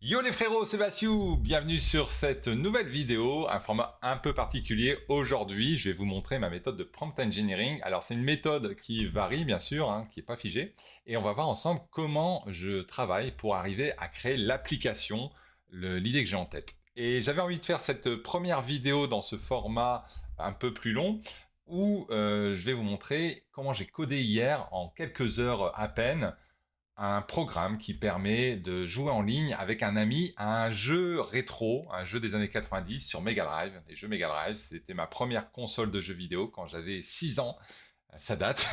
Yo les frérots, c'est Bassiou. Bienvenue sur cette nouvelle vidéo, un format un peu particulier. Aujourd'hui, je vais vous montrer ma méthode de prompt engineering. Alors c'est une méthode qui varie bien sûr, qui n'est pas figée. Et on va voir ensemble comment je travaille pour arriver à créer l'application, l'idée que j'ai en tête. Et j'avais envie de faire cette première vidéo dans ce format un peu plus long, où je vais vous montrer comment j'ai codé hier en quelques heures à peine un programme qui permet de jouer en ligne avec un ami à un jeu rétro, un jeu des années 90 sur Mega Drive. Les jeux Mega Drive, c'était ma première console de jeux vidéo quand j'avais 6 ans. Ça date.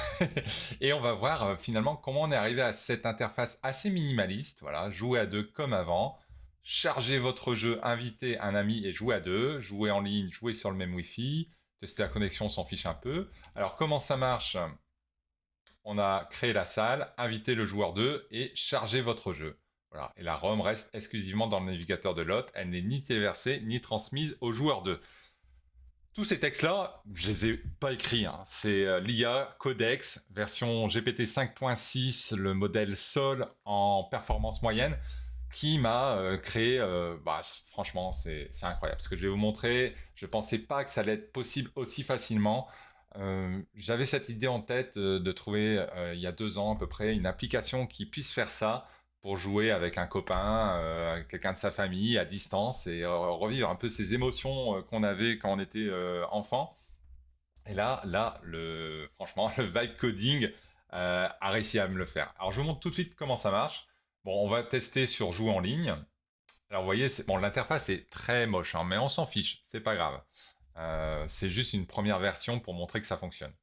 Et on va voir finalement comment on est arrivé à cette interface assez minimaliste. Voilà, jouer à deux comme avant. Chargez votre jeu, invitez un ami et jouer à deux. Jouer en ligne, jouer sur le même Wi-Fi. Tester la connexion, on s'en fiche un peu. Alors comment ça marche? On a créé la salle, invité le joueur 2 et chargé votre jeu. Voilà. Et la ROM reste exclusivement dans le navigateur de l'hôte. Elle n'est ni téléversée ni transmise au joueur 2. Tous ces textes-là, je les ai pas écrits. C'est l'IA Codex, version GPT 5.6, le modèle Sol en performance moyenne, qui m'a créé. Franchement, c'est incroyable. Ce que je vais vous montrer, je pensais pas que ça allait être possible aussi facilement. J'avais cette idée en tête de trouver, il y a 2 ans à peu près, une application qui puisse faire ça pour jouer avec un copain, quelqu'un de sa famille à distance et revivre un peu ces émotions qu'on avait quand on était enfant. Et franchement, le vibe coding a réussi à me le faire. Alors je vous montre tout de suite comment ça marche. Bon, on va tester sur jouer en ligne. Alors vous voyez, bon, l'interface est très moche, mais on s'en fiche, c'est pas grave. C'est juste une première version pour montrer que ça fonctionne.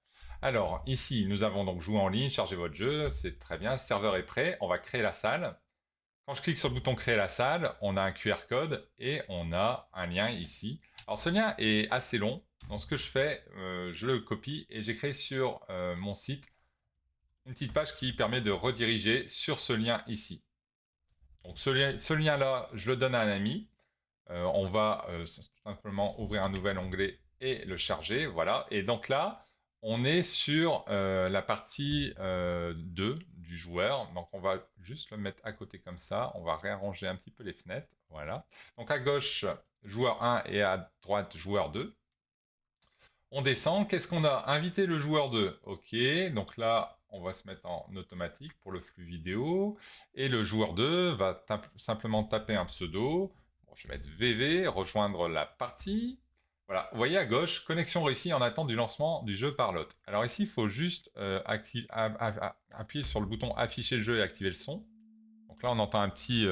Alors ici, nous avons donc joué en ligne, chargez votre jeu, c'est très bien, le serveur est prêt, on va créer la salle. Quand je clique sur le bouton créer la salle, on a un QR code et on a un lien ici. Alors ce lien est assez long, donc ce que je fais, je le copie et j'ai créé sur mon site une petite page qui permet de rediriger sur ce lien ici. Donc ce lien-là, je le donne à un ami. On va simplement ouvrir un nouvel onglet et le charger. Voilà. Et donc là, on est sur la partie 2 du joueur. Donc on va juste le mettre à côté comme ça. On va réarranger un petit peu les fenêtres. Voilà. Donc à gauche, joueur 1 et à droite, joueur 2. On descend. Qu'est-ce qu'on a? Inviter le joueur 2. Ok. Donc là, on va se mettre en automatique pour le flux vidéo. Et le joueur 2 va simplement taper un pseudo. Bon, je vais mettre VV, rejoindre la partie. Voilà, vous voyez à gauche, connexion réussie en attente du lancement du jeu par l'hôte. Alors ici, il faut juste appuyer sur le bouton afficher le jeu et activer le son. Donc là, on entend un petit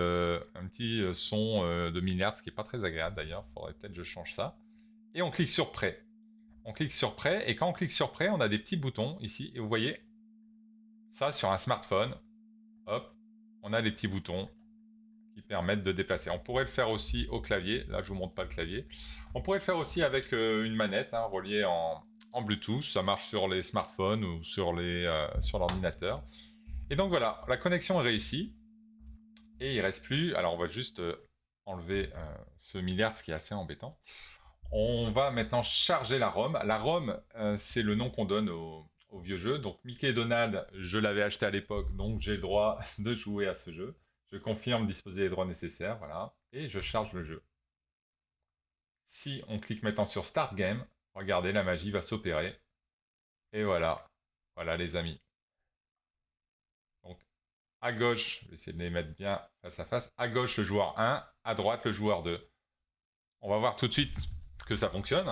son de milliards, qui n'est pas très agréable d'ailleurs. Il faudrait peut-être que je change ça. Et on clique sur prêt. On clique sur prêt, et quand on clique sur prêt, on a des petits boutons ici, et vous voyez, ça sur un smartphone, hop, on a les petits boutons qui permettent de déplacer. On pourrait le faire aussi au clavier, là je vous montre pas le clavier. On pourrait le faire aussi avec une manette reliée en Bluetooth, ça marche sur les smartphones ou sur l'ordinateur. Et donc voilà, la connexion est réussie, et il reste plus, alors on va juste enlever ce milliard, ce qui est assez embêtant. On va maintenant charger la ROM. La ROM, c'est le nom qu'on donne au vieux jeu. Donc Mickey et Donald, je l'avais acheté à l'époque, donc j'ai le droit de jouer à ce jeu. Je confirme disposer des droits nécessaires, voilà. Et je charge le jeu. Si on clique maintenant sur Start Game, regardez, la magie va s'opérer. Et voilà. Voilà les amis. Donc à gauche, je vais essayer de les mettre bien face à face. À gauche le joueur 1, à droite le joueur 2. On va voir tout de suite que ça fonctionne.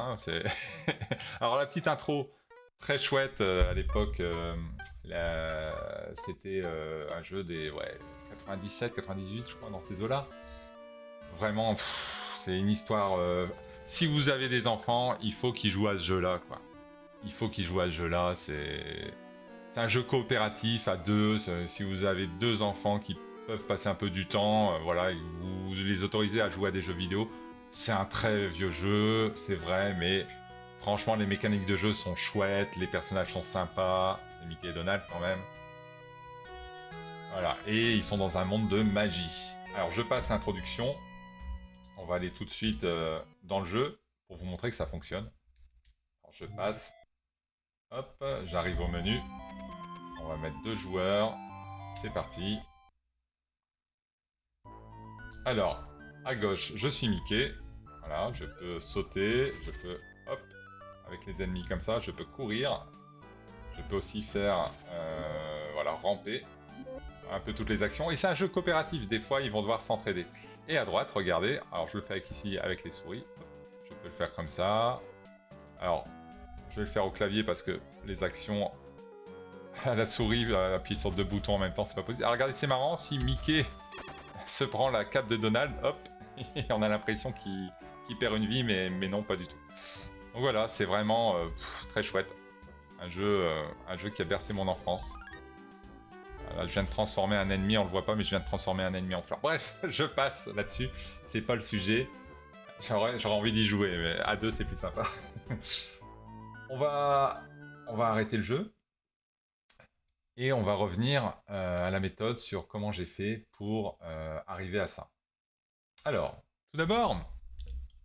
Alors la petite intro, très chouette à l'époque. C'était un jeu des 97, 98, je crois, dans ces eaux-là. Vraiment, c'est une histoire. Si vous avez des enfants, il faut qu'ils jouent à ce jeu-là, quoi. Il faut qu'ils jouent à ce jeu-là. C'est un jeu coopératif à deux. Si vous avez 2 enfants qui peuvent passer un peu du temps, voilà, vous les autorisez à jouer à des jeux vidéo. C'est un très vieux jeu, c'est vrai, mais franchement, les mécaniques de jeu sont chouettes, les personnages sont sympas. C'est Mickey et Donald quand même. Voilà, et ils sont dans un monde de magie. Alors, je passe l'introduction. On va aller tout de suite dans le jeu pour vous montrer que ça fonctionne. Alors, je passe. Hop, j'arrive au menu. On va mettre 2 joueurs. C'est parti. Alors, à gauche, je suis Mickey. Voilà, je peux sauter, je peux, hop, avec les ennemis comme ça, je peux courir. Je peux aussi faire, voilà, ramper. Un peu toutes les actions. Et c'est un jeu coopératif, des fois ils vont devoir s'entraider. Et à droite, regardez, alors je le fais ici avec les souris. Je peux le faire comme ça. Alors, je vais le faire au clavier parce que les actions à la souris, appuyer sur 2 boutons en même temps, c'est pas possible. Alors regardez, c'est marrant, si Mickey se prend la cape de Donald, hop, et on a l'impression qu'il perd une vie, mais non, pas du tout. Donc voilà, c'est vraiment très chouette. Un jeu qui a bercé mon enfance. Là, je viens de transformer un ennemi, on le voit pas, mais je viens de transformer un ennemi en fleur. Bref, je passe là-dessus, c'est pas le sujet. J'aurais envie d'y jouer, mais à deux, c'est plus sympa. on va arrêter le jeu. Et on va revenir à la méthode sur comment j'ai fait pour arriver à ça. Alors, tout d'abord,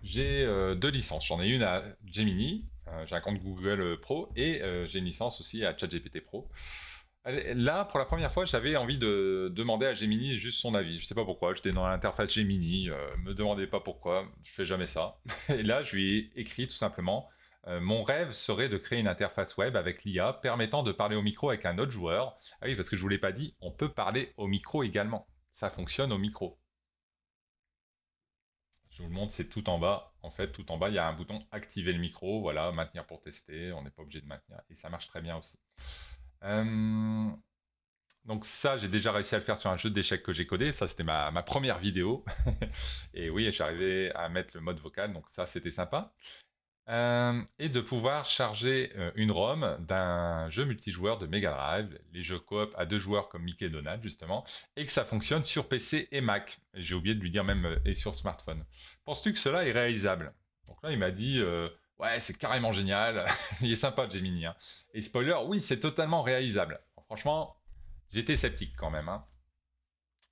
j'ai 2 licences. J'en ai une à Gemini, j'ai un compte Google Pro, et j'ai une licence aussi à ChatGPT Pro. Là, pour la première fois, j'avais envie de demander à Gemini juste son avis. Je sais pas pourquoi, j'étais dans l'interface Gemini, me demandez pas pourquoi, je fais jamais ça. Et là, je lui ai écrit tout simplement, mon rêve serait de créer une interface web avec l'IA permettant de parler au micro avec un autre joueur. Ah oui, parce que je vous l'ai pas dit, on peut parler au micro également. Ça fonctionne au micro. Je vous le montre, c'est tout en bas. En fait, tout en bas, il y a un bouton activer le micro, voilà, maintenir pour tester, on n'est pas obligé de maintenir, et ça marche très bien aussi. Donc ça, j'ai déjà réussi à le faire sur un jeu d'échecs que j'ai codé, ça c'était ma première vidéo. Et oui, j'arrivais à mettre le mode vocal, donc ça c'était sympa. Et de pouvoir charger une ROM d'un jeu multijoueur de Mega Drive, les jeux coop à 2 joueurs comme Mickey et Donald justement, et que ça fonctionne sur PC et Mac. Et j'ai oublié de lui dire même et sur smartphone. Penses-tu que cela est réalisable? Donc là, il m'a dit ouais, c'est carrément génial, il est sympa Gemini. Hein. Et spoiler, oui, c'est totalement réalisable. Franchement, j'étais sceptique quand même. Hein.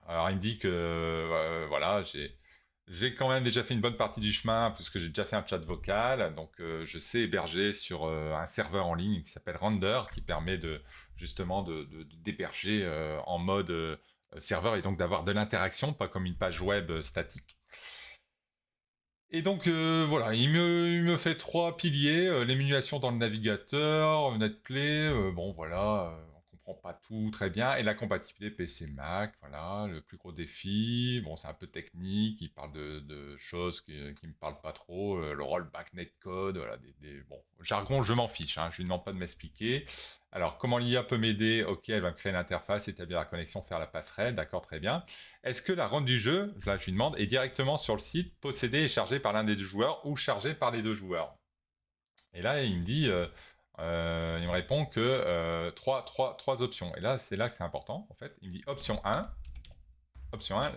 Alors il me dit que voilà, j'ai quand même déjà fait une bonne partie du chemin puisque j'ai déjà fait un chat vocal, donc je sais héberger sur un serveur en ligne qui s'appelle Render, qui permet justement d'héberger en mode serveur et donc d'avoir de l'interaction, pas comme une page web statique. Et donc voilà, il me fait 3 piliers, l'émulation dans le navigateur, NetPlay, bon voilà, on comprend pas tout très bien, et la compatibilité PC Mac, voilà, le plus gros défi, bon c'est un peu technique, il parle de choses qui me parlent pas trop, le rollback netcode, voilà, bon, jargon je m'en fiche, hein, je lui demande pas de m'expliquer. Alors comment l'IA peut m'aider? Ok, elle va me créer l'interface, établir la connexion, faire la passerelle, d'accord, très bien. Est-ce que la ROM du jeu, là je lui demande, est directement sur le site, possédée et chargée par l'un des 2 joueurs ou chargée par les 2 joueurs? Et là il me dit, il me répond que 3 options. Et là c'est là que c'est important en fait. Il me dit option 1,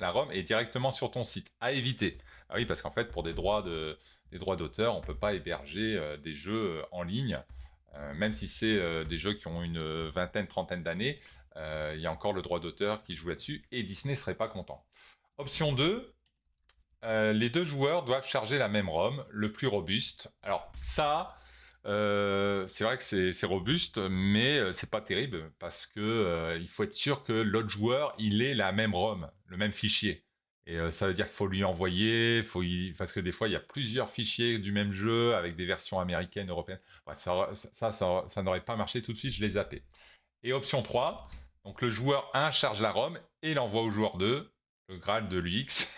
la ROM est directement sur ton site, à éviter. Ah oui, parce qu'en fait pour des droits d'auteur, on ne peut pas héberger des jeux en ligne. Même si c'est des jeux qui ont une vingtaine, trentaine d'années, il y a encore le droit d'auteur qui joue là-dessus, et Disney serait pas content. Option 2, les 2 joueurs doivent charger la même ROM, le plus robuste. Alors ça, c'est vrai que c'est robuste, mais c'est pas terrible, parce que il faut être sûr que l'autre joueur, il ait la même ROM, le même fichier. Et ça veut dire qu'il faut lui envoyer, parce que des fois il y a plusieurs fichiers du même jeu avec des versions américaines, européennes. Bref, ça n'aurait pas marché tout de suite, je l'ai zappé. Et option 3, donc le joueur 1 charge la ROM et l'envoie au joueur 2, le Graal de l'UX.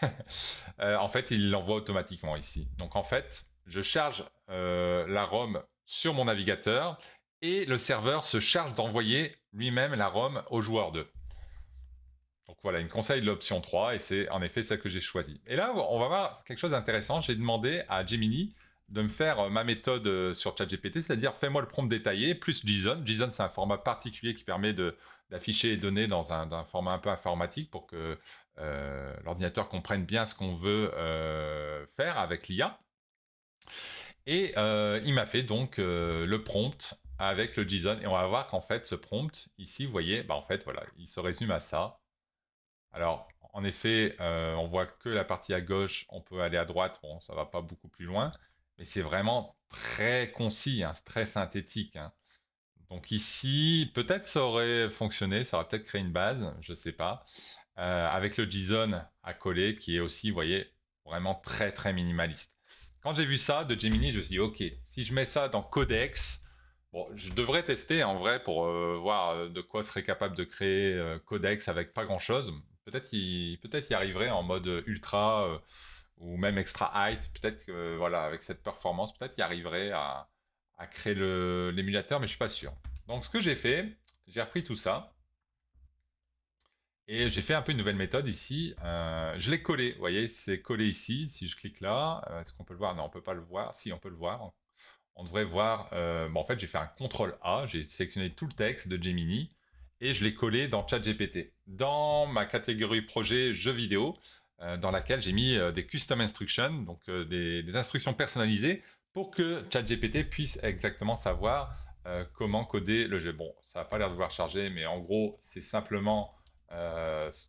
En fait, il l'envoie automatiquement ici. Donc en fait, je charge la ROM sur mon navigateur et le serveur se charge d'envoyer lui-même la ROM au joueur 2. Donc voilà, il me conseille l'option 3 et c'est en effet celle que j'ai choisie. Et là, on va voir quelque chose d'intéressant. J'ai demandé à Gemini de me faire ma méthode sur ChatGPT, c'est-à-dire fais-moi le prompt détaillé plus JSON. JSON, c'est un format particulier qui permet d'afficher les données dans un format un peu informatique pour que l'ordinateur comprenne bien ce qu'on veut faire avec l'IA. Et il m'a fait donc le prompt avec le JSON. Et on va voir qu'en fait, ce prompt, ici, vous voyez, bah, en fait, voilà, il se résume à ça. Alors, en effet, on voit que la partie à gauche, on peut aller à droite, bon, ça va pas beaucoup plus loin, mais c'est vraiment très concis, hein, c'est très synthétique. Hein. Donc ici, peut-être ça aurait fonctionné, ça aurait peut-être créé une base, je sais pas. avec le JSON à coller, qui est aussi, vous voyez, vraiment très très minimaliste. Quand j'ai vu ça de Gemini, je me suis dit, ok, si je mets ça dans Codex, bon, je devrais tester en vrai pour voir de quoi serait capable de créer Codex avec pas grand chose. Peut-être y arriverait en mode ultra ou même extra height. Peut-être que voilà, avec cette performance, peut-être y arriverait à créer l'émulateur, mais je suis pas sûr. Donc ce que j'ai fait, j'ai repris tout ça. Et j'ai fait un peu une nouvelle méthode ici. Je l'ai collé. Vous voyez, c'est collé ici. Si je clique là, est-ce qu'on peut le voir? Non, on peut pas le voir. Si, on peut le voir. On devrait voir. Bon, en fait, j'ai fait un CTRL A. J'ai sélectionné tout le texte de Gemini et je l'ai collé dans ChatGPT. Dans ma catégorie projet jeux vidéo, dans laquelle j'ai mis des custom instructions, donc des instructions personnalisées pour que ChatGPT puisse exactement savoir comment coder le jeu. Bon, ça n'a pas l'air de vouloir charger, mais en gros, c'est simplement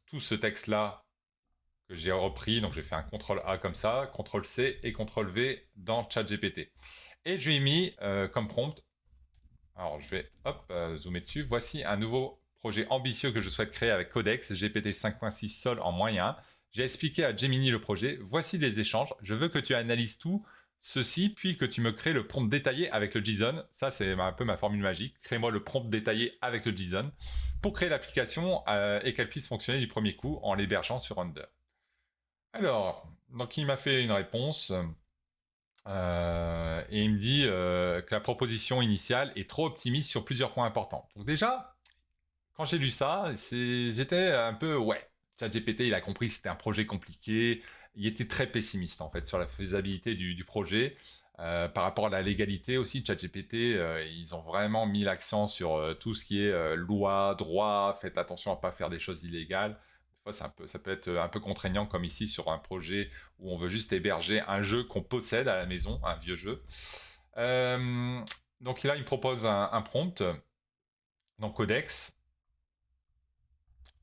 tout ce texte-là que j'ai repris, donc j'ai fait un CTRL A comme ça, CTRL C et CTRL V dans ChatGPT. Et je lui ai mis comme prompt, alors je vais zoomer dessus, voici un nouveau projet ambitieux que je souhaite créer avec Codex, GPT 5.6 Sol en moyen. J'ai expliqué à Gemini le projet, voici les échanges, je veux que tu analyses tout ceci, puis que tu me crées le prompt détaillé avec le JSON. Ça, c'est un peu ma formule magique. Crée-moi le prompt détaillé avec le JSON pour créer l'application et qu'elle puisse fonctionner du premier coup en l'hébergeant sur Render. Alors, donc il m'a fait une réponse et il me dit que la proposition initiale est trop optimiste sur plusieurs points importants. Donc déjà, quand j'ai lu ça, j'étais un peu ouais. ChatGPT, il a compris que c'était un projet compliqué. Il était très pessimiste en fait sur la faisabilité du projet. Par rapport à la légalité aussi, ChatGPT, ils ont vraiment mis l'accent sur tout ce qui est loi, droit, faites attention à ne pas faire des choses illégales. Des fois, ça peut être un peu contraignant comme ici sur un projet où on veut juste héberger un jeu qu'on possède à la maison, un vieux jeu. Donc là, il me propose un prompt dans Codex.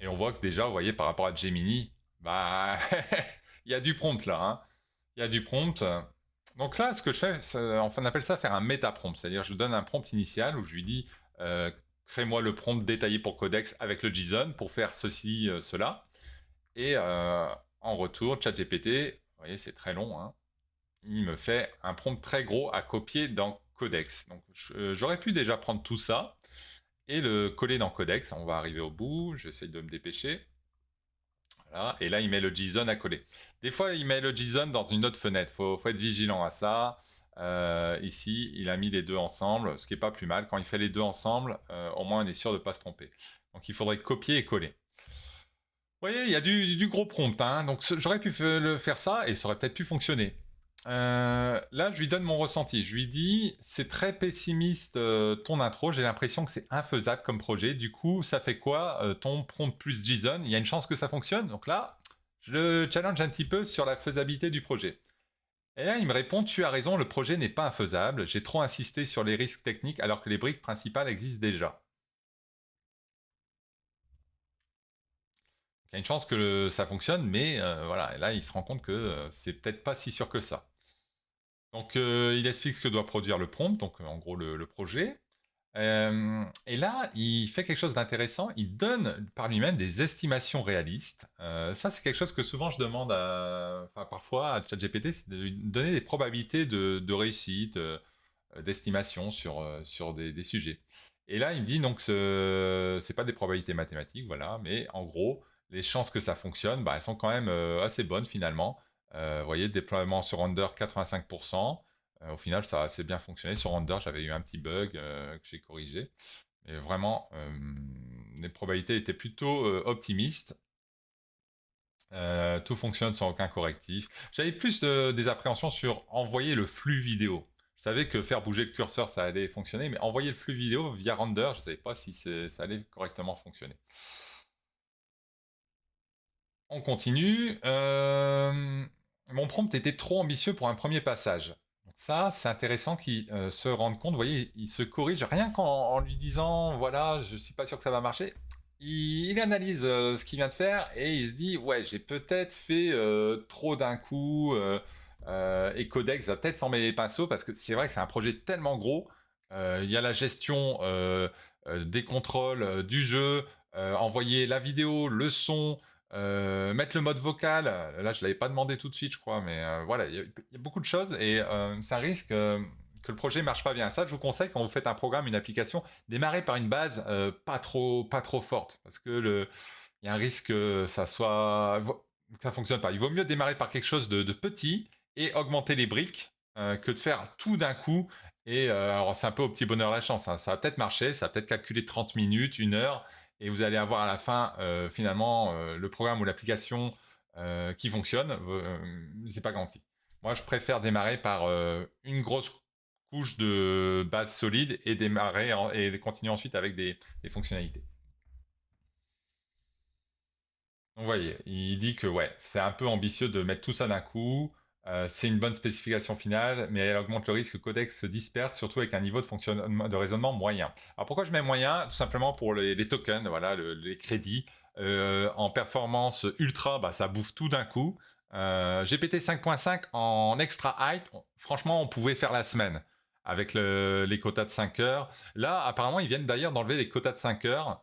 Et on voit que déjà, vous voyez, par rapport à Gemini, bah, il y a du prompt là. Hein. Il y a du prompt. Donc là, ce que je fais, enfin, on appelle ça faire un méta-prompt. C'est-à-dire, je donne un prompt initial où je lui dis crée-moi le prompt détaillé pour Codex avec le JSON pour faire ceci, cela. Et en retour, ChatGPT, vous voyez, c'est très long. Hein, il me fait un prompt très gros à copier dans Codex. Donc, j'aurais pu déjà prendre tout ça et le coller dans Codex. On va arriver au bout. J'essaye de me dépêcher. Voilà. Et là, il met le JSON à coller. Des fois, il met le JSON dans une autre fenêtre. Faut être vigilant à ça. Ici, il a mis les deux ensemble, ce qui est pas plus mal. Quand il fait les deux ensemble, au moins, on est sûr de ne pas se tromper. Donc, il faudrait copier et coller. Vous voyez, il y a du gros prompt. Hein. Donc, j'aurais pu faire ça et ça aurait peut-être pu fonctionner. Là, je lui donne mon ressenti. Je lui dis, c'est très pessimiste ton intro. J'ai l'impression que c'est infaisable comme projet. Du coup, ça fait quoi ton prompt plus JSON? Il y a une chance que ça fonctionne. Donc là, je le challenge un petit peu sur la faisabilité du projet. Et là, il me répond, tu as raison, le projet n'est pas infaisable. J'ai trop insisté sur les risques techniques alors que les briques principales existent déjà. Il y a une chance que ça fonctionne, mais voilà. Et là, il se rend compte que c'est peut-être pas si sûr que ça. Donc, il explique ce que doit produire le prompt, donc en gros le projet. Et là, il fait quelque chose d'intéressant. Il donne par lui-même des estimations réalistes. Ça, c'est quelque chose que souvent je demande parfois à ChatGPT, c'est de lui donner des probabilités de réussite, d'estimation sur des sujets. Et là, il me dit donc c'est pas des probabilités mathématiques, voilà, mais en gros, les chances que ça fonctionne, bah, elles sont quand même assez bonnes finalement. Vous voyez, déploiement sur Render 85%. Au final, ça a assez bien fonctionné. Sur Render, j'avais eu un petit bug que j'ai corrigé. Mais vraiment, les probabilités étaient plutôt optimistes. Tout fonctionne sans aucun correctif. J'avais plus des appréhensions sur envoyer le flux vidéo. Je savais que faire bouger le curseur, ça allait fonctionner, mais envoyer le flux vidéo via Render, je ne savais pas si ça allait correctement fonctionner. On continue. Mon prompt était trop ambitieux pour un premier passage. Donc ça, c'est intéressant qu'il se rende compte. Vous voyez, il se corrige rien qu'en lui disant, voilà, je suis pas sûr que ça va marcher. Il analyse ce qu'il vient de faire et il se dit, ouais, j'ai peut-être fait trop d'un coup. Et Codex va peut-être s'en mêler les pinceaux parce que c'est vrai que c'est un projet tellement gros. Il y a la gestion des contrôles du jeu, envoyer la vidéo, le son, Mettre le mode vocal, là je l'avais pas demandé tout de suite je crois, mais voilà, il y a beaucoup de choses et c'est un risque que le projet marche pas bien. Ça je vous conseille quand vous faites un programme, une application, démarrer par une base pas trop forte, parce que il y a un risque que que ça fonctionne pas. Il vaut mieux démarrer par quelque chose de petit et augmenter les briques que de faire tout d'un coup. Et alors c'est un peu au petit bonheur la chance, hein. Ça va peut-être marcher, ça va peut-être calculer 30 minutes, 1 heure, et vous allez avoir à la fin finalement le programme ou l'application qui fonctionne. C'est pas garanti. Moi, je préfère démarrer par une grosse couche de base solide et et continuer ensuite avec des fonctionnalités. Donc, vous voyez, il dit que ouais, c'est un peu ambitieux de mettre tout ça d'un coup. C'est une bonne spécification finale, mais elle augmente le risque que Codex se disperse, surtout avec un niveau de raisonnement moyen. Alors pourquoi je mets moyen? Tout simplement pour les tokens, voilà, les crédits. En performance ultra, bah, ça bouffe tout d'un coup. GPT 5.5 en extra height, franchement, on pouvait faire la semaine avec les quotas de 5 heures. Là, apparemment, ils viennent d'ailleurs d'enlever les quotas de 5 heures.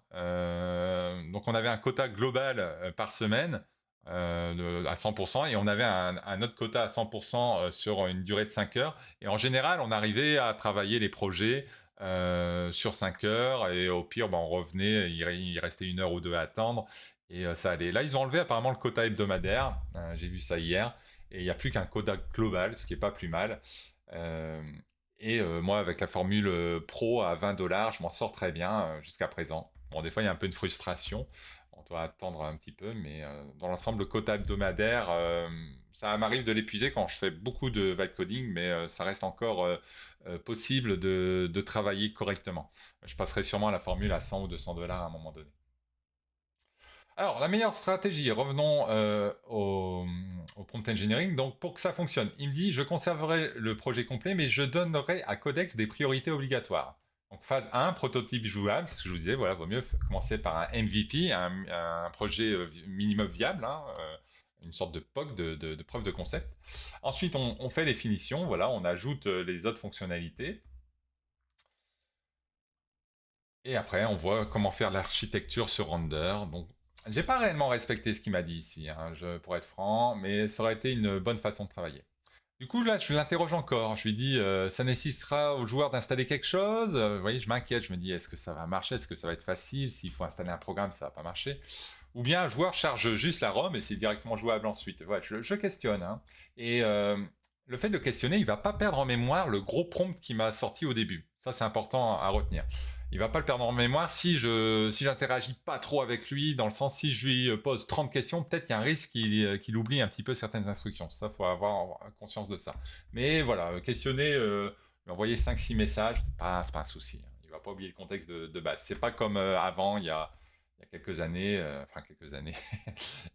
Donc, on avait un quota global par semaine à 100%, et on avait un autre quota à 100% sur une durée de 5 heures. Et en général, on arrivait à travailler les projets sur 5 heures, et au pire, ben, on revenait, il restait 1 heure ou 2 à attendre, et ça allait. Là, ils ont enlevé apparemment le quota hebdomadaire, j'ai vu ça hier, et il n'y a plus qu'un quota global, ce qui est pas plus mal. Euh, et moi, avec la formule pro à 20 $, je m'en sors très bien jusqu'à présent. Bon, des fois, il y a un peu de frustration. On doit attendre un petit peu, mais dans l'ensemble, le quota hebdomadaire, ça m'arrive de l'épuiser quand je fais beaucoup de vibe coding, mais ça reste encore possible de travailler correctement. Je passerai sûrement à la formule à 100 ou 200 $ à un moment donné. Alors, la meilleure stratégie, revenons au prompt engineering. Donc, pour que ça fonctionne, il me dit, je conserverai le projet complet, mais je donnerai à Codex des priorités obligatoires. Donc, phase 1, prototype jouable, c'est ce que je vous disais, voilà, vaut mieux commencer par un MVP, un projet minimum viable, hein, une sorte de POC, de preuve de concept. Ensuite, on fait les finitions, voilà, on ajoute les autres fonctionnalités. Et après, on voit comment faire l'architecture sur render. Donc, j'ai pas réellement respecté ce qu'il m'a dit ici, hein, pour être franc, mais ça aurait été une bonne façon de travailler. Du coup, là, je l'interroge encore. Je lui dis, ça nécessitera au joueur d'installer quelque chose. Vous voyez, je m'inquiète. Je me dis, est-ce que ça va marcher? Est-ce que ça va être facile? S'il faut installer un programme, ça va pas marcher. Ou bien un joueur charge juste la ROM et c'est directement jouable ensuite. Voilà, je questionne, hein. Et le fait de questionner, il va pas perdre en mémoire le gros prompt qui m'a sorti au début. Ça, c'est important à retenir. Il va pas le perdre en mémoire si j'interagis pas trop avec lui, dans le sens si je lui pose 30 questions, peut-être qu'il y a un risque qu'il oublie un petit peu certaines instructions. Ça, faut avoir conscience de ça. Mais voilà, questionner, lui envoyer 5-6 messages, c'est pas un souci, hein. Il va pas oublier le contexte de base. C'est pas comme avant, il y a quelques années, enfin quelques années,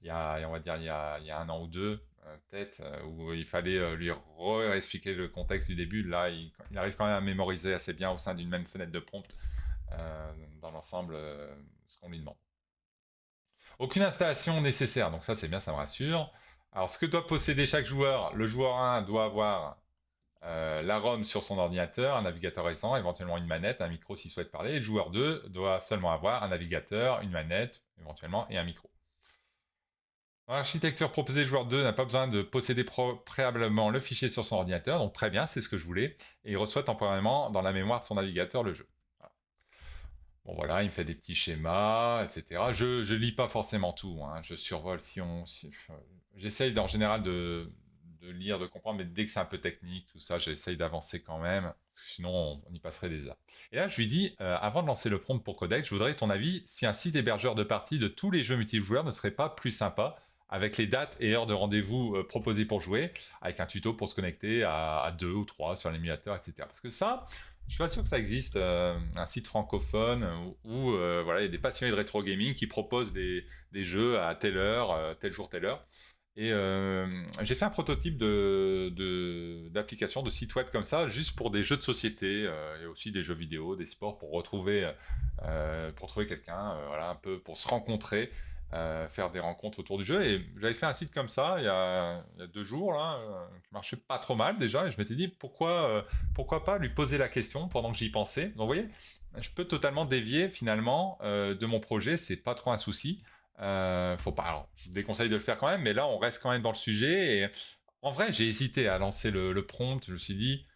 on va dire il y a 1 an ou 2, peut-être, où il fallait lui expliquer le contexte du début. Là, il arrive quand même à mémoriser assez bien au sein d'une même fenêtre de prompt dans l'ensemble ce qu'on lui demande. Aucune installation nécessaire, donc ça c'est bien, ça me rassure. Alors ce que doit posséder chaque joueur, le joueur 1 doit avoir la ROM sur son ordinateur, un navigateur récent, éventuellement une manette, un micro s'il souhaite parler. Et le joueur 2 doit seulement avoir un navigateur, une manette, éventuellement, et un micro. Dans l'architecture proposée, le joueur 2 n'a pas besoin de posséder préalablement le fichier sur son ordinateur, donc très bien, c'est ce que je voulais. Et il reçoit temporairement dans la mémoire de son navigateur le jeu. Voilà. Bon voilà, il me fait des petits schémas, etc. Je lis pas forcément tout, hein. Je survole j'essaye en général de lire, de comprendre, mais dès que c'est un peu technique, tout ça, j'essaye d'avancer quand même, parce que sinon on y passerait des heures. Et là, je lui dis, avant de lancer le prompt pour Codex, je voudrais ton avis si un site hébergeur de partie de tous les jeux multijoueurs ne serait pas plus sympa, avec les dates et heures de rendez-vous proposées pour jouer, avec un tuto pour se connecter à 2 ou 3 sur l'émulateur, etc. Parce que ça, je suis pas sûr que ça existe, un site francophone où voilà, il y a des passionnés de rétro gaming qui proposent des jeux à telle heure, tel jour, telle heure. Et j'ai fait un prototype d'application, de site web comme ça, juste pour des jeux de société et aussi des jeux vidéo, des sports, pour trouver quelqu'un, voilà, un peu pour se rencontrer, faire des rencontres autour du jeu. Et j'avais fait un site comme ça il y a 2 jours, là, qui marchait pas trop mal déjà. Et je m'étais dit pourquoi pas lui poser la question pendant que j'y pensais. Donc vous voyez, je peux totalement dévier finalement de mon projet, c'est pas trop un souci. Faut pas. Alors, je vous déconseille de le faire quand même, mais là, on reste quand même dans le sujet. Et en vrai, j'ai hésité à lancer le prompt. Je me suis dit,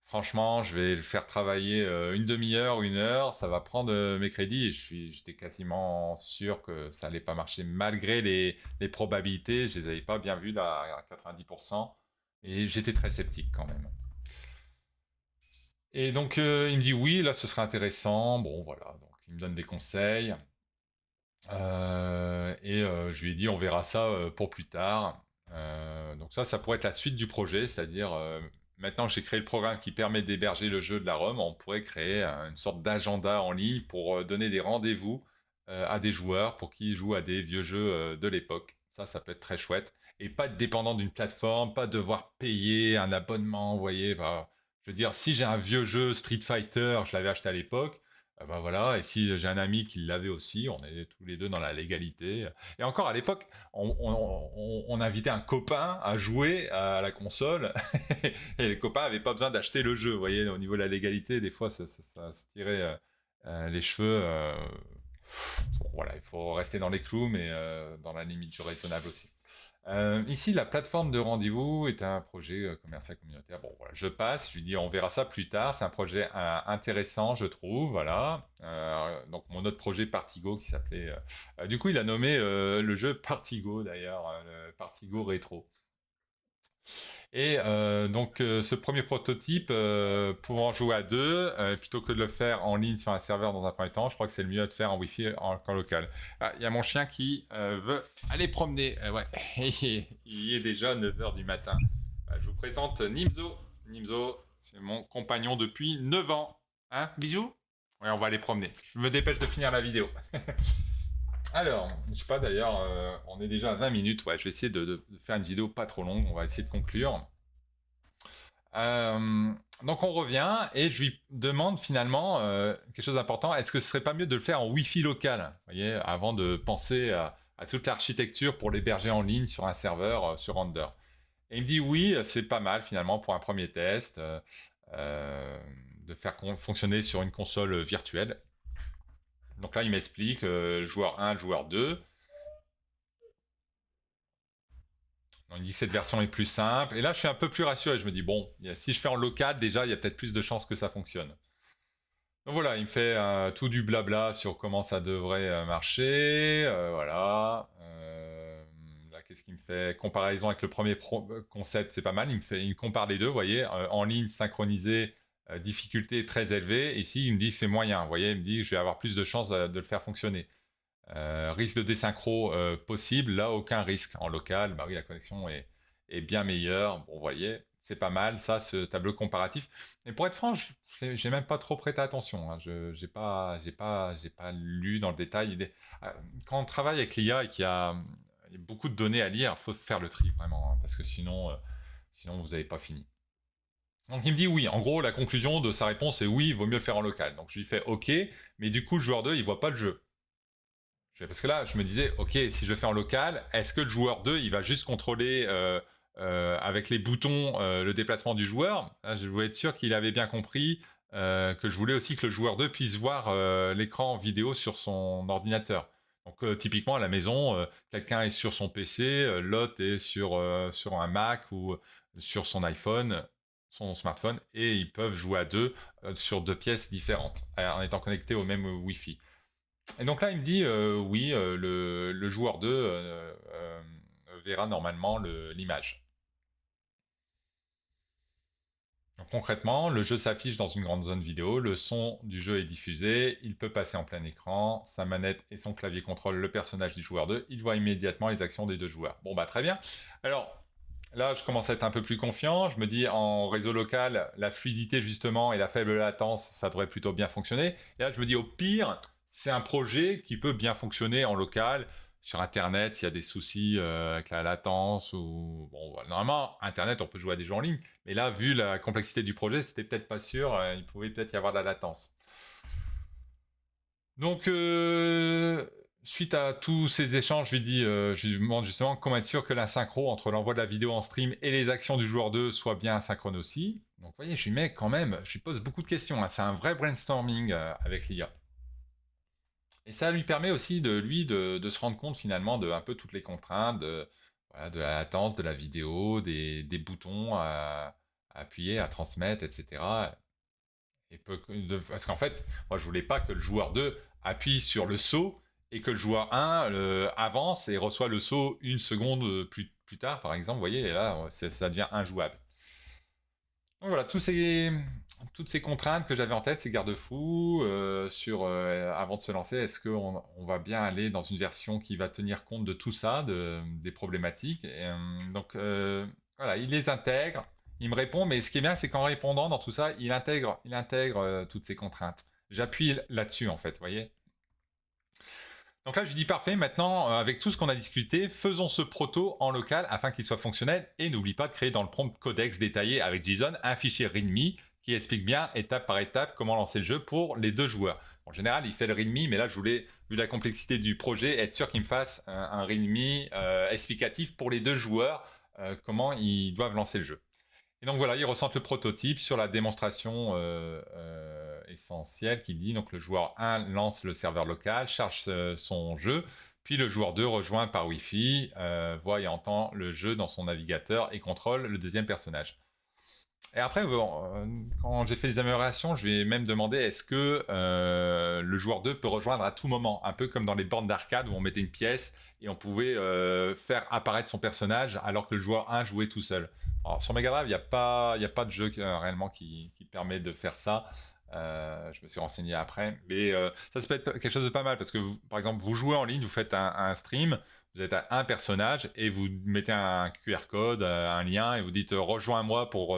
franchement, je vais le faire travailler une demi-heure, une heure. Ça va prendre mes crédits. Et j'étais quasiment sûr que ça allait pas marcher malgré les probabilités. Je les avais pas bien vues là à 90%. Et j'étais très sceptique quand même. Et donc, il me dit oui, là, ce serait intéressant. Bon, voilà. Donc, il me donne des conseils. Je lui ai dit on verra ça pour plus tard. Donc ça pourrait être la suite du projet, c'est-à-dire maintenant que j'ai créé le programme qui permet d'héberger le jeu de la ROM, on pourrait créer une sorte d'agenda en ligne pour donner des rendez-vous à des joueurs pour qu'ils jouent à des vieux jeux de l'époque. Ça peut être très chouette. Et pas être dépendant d'une plateforme, pas devoir payer un abonnement, vous voyez. Bah, je veux dire, si j'ai un vieux jeu Street Fighter, je l'avais acheté à l'époque, bah voilà, et si j'ai un ami qui l'avait aussi, on est tous les deux dans la légalité. Et encore à l'époque, on invitait un copain à jouer à la console, et les copains n'avaient pas besoin d'acheter le jeu. Vous voyez, au niveau de la légalité, des fois, ça se tirait les cheveux. Bon, voilà, il faut rester dans les clous, mais dans la limite du raisonnable aussi. Ici, la plateforme de rendez-vous est un projet commercial communautaire. Bon, voilà, je passe, je lui dis on verra ça plus tard. C'est un projet intéressant, je trouve. Voilà. Donc, mon autre projet Partigo qui s'appelait. Du coup, il a nommé le jeu Partigo d'ailleurs, le Partigo Rétro. Et ce premier prototype, pouvant jouer à deux, plutôt que de le faire en ligne sur un serveur dans un premier temps, je crois que c'est le mieux de faire en Wi-Fi en local. Ah, il y a mon chien qui veut aller promener. Ouais, il y est déjà 9h du matin. Je vous présente Nimzo. Nimzo, c'est mon compagnon depuis 9 ans. Hein, bisous. Ouais, on va aller promener. Je me dépêche de finir la vidéo. Alors, je sais pas d'ailleurs, on est déjà à 20 minutes. Ouais, je vais essayer de faire une vidéo pas trop longue. On va essayer de conclure. Donc on revient et je lui demande finalement quelque chose d'important. Est-ce que ce serait pas mieux de le faire en Wi-Fi local, vous voyez, avant de penser à toute l'architecture pour l'héberger en ligne sur un serveur sur Render. Et il me dit oui, c'est pas mal finalement pour un premier test de faire fonctionner sur une console virtuelle. Donc là, il m'explique le joueur 1, le joueur 2. On dit que cette version est plus simple. Et là, je suis un peu plus rassuré. Je me dis, bon, si je fais en local, déjà, il y a peut-être plus de chances que ça fonctionne. Donc voilà, il me fait tout du blabla sur comment ça devrait marcher. Voilà. Là, qu'est-ce qu'il me fait? Comparaison avec le premier concept, c'est pas mal. Il compare les deux, vous voyez. En ligne, synchronisé, difficulté très élevée. Ici, il me dit que c'est moyen. Vous voyez, il me dit que je vais avoir plus de chances de le faire fonctionner. Risque de désynchro possible, là aucun risque. En local, bah oui, la connexion est bien meilleure. Bon, vous voyez, c'est pas mal ça, ce tableau comparatif. Et pour être franc, j'ai même pas trop prêté attention. Hein. Je j'ai pas lu dans le détail. Quand on travaille avec l'IA et qu'il y a beaucoup de données à lire, il faut faire le tri vraiment, hein, parce que sinon vous n'avez pas fini. Donc il me dit oui. En gros, la conclusion de sa réponse est oui, il vaut mieux le faire en local. Donc je lui fais OK, mais du coup, le joueur 2, il voit pas le jeu. Parce que là, je me disais, ok, si je le fais en local, est-ce que le joueur 2, il va juste contrôler avec les boutons le déplacement du joueur? Là, je voulais être sûr qu'il avait bien compris que je voulais aussi que le joueur 2 puisse voir l'écran vidéo sur son ordinateur. Donc typiquement à la maison, quelqu'un est sur son PC, l'autre est sur un Mac ou sur son iPhone, son smartphone, et ils peuvent jouer à deux sur deux pièces différentes, en étant connectés au même Wi-Fi. Et donc là, il me dit oui, le joueur 2 verra normalement l'image. Donc concrètement, le jeu s'affiche dans une grande zone vidéo, le son du jeu est diffusé, il peut passer en plein écran, sa manette et son clavier contrôlent le personnage du joueur 2, il voit immédiatement les actions des deux joueurs. Bon bah très bien. Alors là, je commence à être un peu plus confiant, je me dis en réseau local, la fluidité justement et la faible latence, ça devrait plutôt bien fonctionner. Et là, je me dis au pire, c'est un projet qui peut bien fonctionner en local. Sur Internet, s'il y a des soucis avec la latence ou bon, voilà. Normalement, Internet, on peut jouer à des jeux en ligne, mais là, vu la complexité du projet, c'était peut-être pas sûr. Il pouvait peut-être y avoir de la latence. Donc, suite à tous ces échanges, je lui demande justement comment être sûr que la synchro entre l'envoi de la vidéo en stream et les actions du joueur 2 soit bien asynchrone aussi. Donc, vous voyez, je lui mets quand même, je lui pose beaucoup de questions. Hein. C'est un vrai brainstorming avec l'IA. Et ça lui permet aussi de se rendre compte finalement de un peu toutes les contraintes, voilà, de la latence de la vidéo, des boutons à appuyer, à transmettre, etc. Parce qu'en fait, moi je voulais pas que le joueur 2 appuie sur le saut et que le joueur 1 avance et reçoit le saut une seconde plus tard, par exemple. Vous voyez, et là, ça devient injouable. Donc voilà, toutes ces contraintes que j'avais en tête, ces garde-fous, avant de se lancer, est-ce qu'on va bien aller dans une version qui va tenir compte de tout ça, des problématiques. Voilà, il les intègre, il me répond, mais ce qui est bien, c'est qu'en répondant dans tout ça, il intègre toutes ces contraintes. J'appuie là-dessus, en fait, vous voyez. Donc là, je lui dis parfait, maintenant, avec tout ce qu'on a discuté, faisons ce proto en local afin qu'il soit fonctionnel et n'oublie pas de créer dans le prompt codex détaillé avec JSON un fichier README qui explique bien étape par étape comment lancer le jeu pour les deux joueurs. En général, il fait le README, mais là, je voulais, vu la complexité du projet, être sûr qu'il me fasse un README explicatif pour les deux joueurs, comment ils doivent lancer le jeu. Et donc voilà, ils ressentent le prototype sur la démonstration essentielle qui dit donc le joueur 1 lance le serveur local, charge son jeu, puis le joueur 2 rejoint par Wi-Fi, voit et entend le jeu dans son navigateur et contrôle le deuxième personnage. Et après, quand j'ai fait des améliorations, je vais même demander est-ce que le joueur 2 peut rejoindre à tout moment, un peu comme dans les bornes d'arcade où on mettait une pièce et on pouvait faire apparaître son personnage alors que le joueur 1 jouait tout seul. Alors, sur Mega Drive, il n'y a pas de jeu réellement qui permet de faire ça. Je me suis renseigné après, mais ça peut être quelque chose de pas mal parce que par exemple vous jouez en ligne, vous faites un stream, vous êtes à un personnage et vous mettez un QR code, un lien et vous dites rejoins-moi pour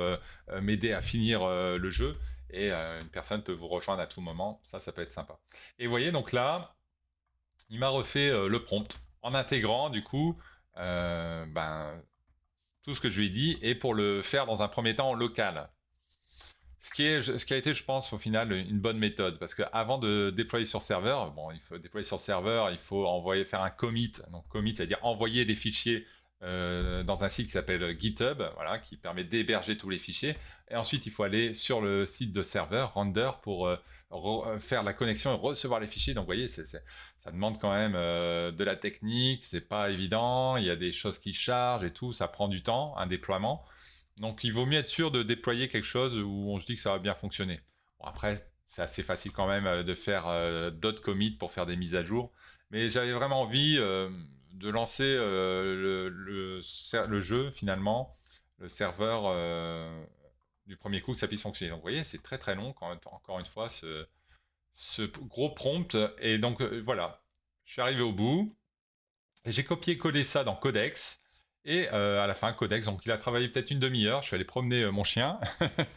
m'aider à finir le jeu et une personne peut vous rejoindre à tout moment, ça peut être sympa. Et vous voyez donc là, il m'a refait le prompt en intégrant du coup tout ce que je lui ai dit et pour le faire dans un premier temps en local. Ce qui a été, je pense, au final, une bonne méthode. Parce qu'avant de déployer sur serveur, bon, il faut déployer sur serveur, il faut faire un commit. Donc, commit, c'est-à-dire envoyer des fichiers dans un site qui s'appelle GitHub, voilà, qui permet d'héberger tous les fichiers. Et ensuite, il faut aller sur le site de serveur, render, pour faire la connexion et recevoir les fichiers. Donc, vous voyez, ça demande quand même de la technique, c'est pas évident, il y a des choses qui chargent et tout, ça prend du temps, un déploiement. Donc il vaut mieux être sûr de déployer quelque chose où on se dit que ça va bien fonctionner. Bon, après, c'est assez facile quand même de faire d'autres commits pour faire des mises à jour. Mais j'avais vraiment envie de lancer le jeu finalement, le serveur du premier coup que ça puisse fonctionner. Donc vous voyez, c'est très très long encore une fois ce gros prompt. Et donc voilà, je suis arrivé au bout. Et j'ai copié-collé ça dans Codex. Et à la fin, Codex, donc il a travaillé peut-être une demi-heure. Je suis allé promener mon chien,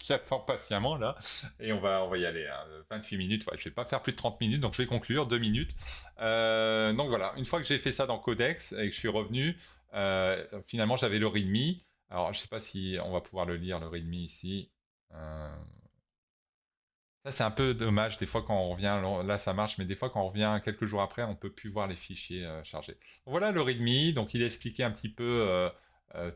qui attend patiemment là. Et on va y aller. 28 minutes, ouais, je vais pas faire plus de 30 minutes, donc je vais conclure, 2 minutes. Donc voilà, une fois que j'ai fait ça dans Codex et que je suis revenu, finalement j'avais le README. Alors je sais pas si on va pouvoir le lire, le README ici. Ça, c'est un peu dommage. Des fois, quand on revient, là, ça marche, mais des fois, quand on revient quelques jours après, on peut plus voir les fichiers chargés. Voilà le README. Donc, il a expliqué un petit peu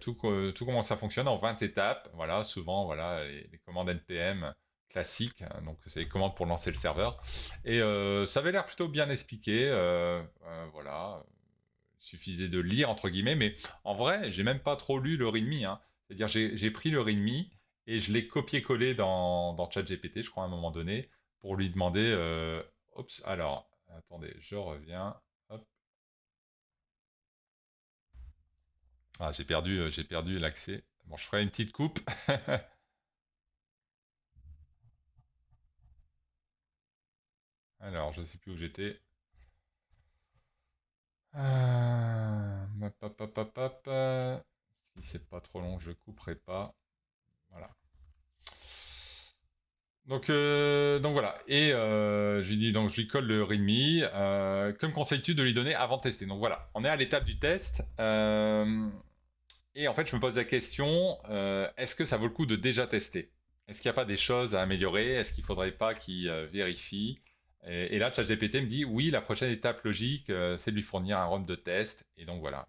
tout comment ça fonctionne en 20 étapes. Voilà, souvent, voilà, les commandes NPM classiques. Donc, c'est les commandes pour lancer le serveur. Et ça avait l'air plutôt bien expliqué. Voilà. Il suffisait de lire, entre guillemets. Mais en vrai, j'ai même pas trop lu le README, hein. C'est-à-dire, j'ai pris le README et je l'ai copié-collé dans ChatGPT, je crois, à un moment donné, pour lui demander. Oups, alors, attendez, je reviens. Hop. Ah, j'ai perdu l'accès. Bon, je ferai une petite coupe. Alors, je ne sais plus où j'étais. Hop, hop, hop, hop, hop. Si c'est pas trop long, je couperai pas. Voilà. Donc voilà. Et je lui dis donc je lui colle le README. Que me conseilles-tu de lui donner avant de tester? Donc voilà, on est à l'étape du test. Et en fait, je me pose la question est-ce que ça vaut le coup de déjà tester? Est-ce qu'il n'y a pas des choses à améliorer? Est-ce qu'il ne faudrait pas qu'il vérifie? Et là, ChatGPT me dit oui, la prochaine étape logique, c'est de lui fournir un ROM de test. Et donc voilà.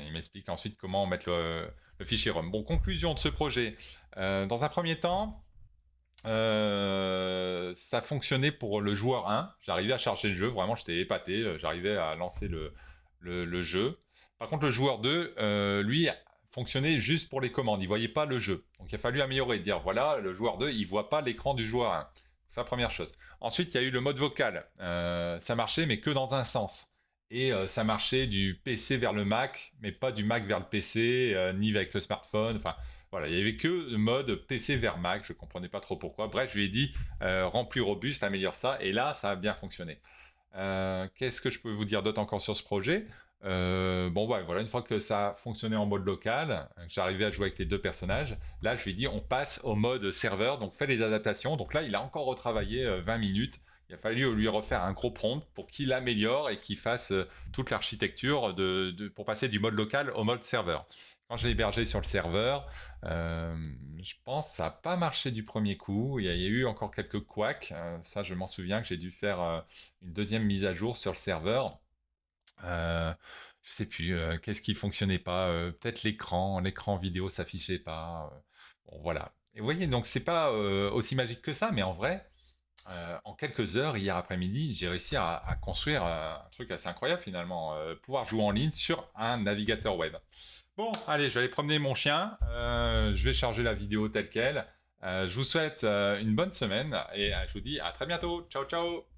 Il m'explique ensuite comment mettre le fichier ROM. Bon, conclusion de ce projet. Dans un premier temps, Ça fonctionnait pour le joueur 1. J'arrivais à charger le jeu. Vraiment, j'étais épaté. J'arrivais à lancer le jeu. Par contre, le joueur 2, lui, fonctionnait juste pour les commandes. Il voyait pas le jeu. Donc, il a fallu améliorer. Dire, voilà, le joueur 2, il voit pas l'écran du joueur 1. C'est la première chose. Ensuite, il y a eu le mode vocal. Ça marchait, mais que dans un sens. Et ça marchait du PC vers le Mac, mais pas du Mac vers le PC, ni avec le smartphone. Enfin, voilà, il n'y avait que le mode PC vers Mac, je ne comprenais pas trop pourquoi. Bref, je lui ai dit, rends plus robuste, améliore ça, et là, ça a bien fonctionné. Qu'est-ce que je peux vous dire d'autre encore sur ce projet? Bon, ouais, voilà, une fois que ça a fonctionné en mode local, que j'arrivais à jouer avec les deux personnages, là, je lui ai dit, on passe au mode serveur, donc fais les adaptations. Donc là, il a encore retravaillé 20 minutes. Il a fallu lui refaire un gros prompt pour qu'il améliore et qu'il fasse toute l'architecture pour passer du mode local au mode serveur. Quand je l'ai hébergé sur le serveur, je pense que ça n'a pas marché du premier coup. Il y a eu encore quelques couacs. Ça, je m'en souviens que j'ai dû faire une deuxième mise à jour sur le serveur. Je sais plus, qu'est-ce qui fonctionnait pas, peut-être l'écran vidéo s'affichait pas. Bon, voilà. Et vous voyez, donc c'est pas aussi magique que ça, mais en vrai, en quelques heures, hier après-midi, j'ai réussi à construire un truc assez incroyable finalement, pouvoir jouer en ligne sur un navigateur web. Bon, allez, je vais aller promener mon chien, je vais charger la vidéo telle quelle. Je vous souhaite une bonne semaine et je vous dis à très bientôt. Ciao, ciao!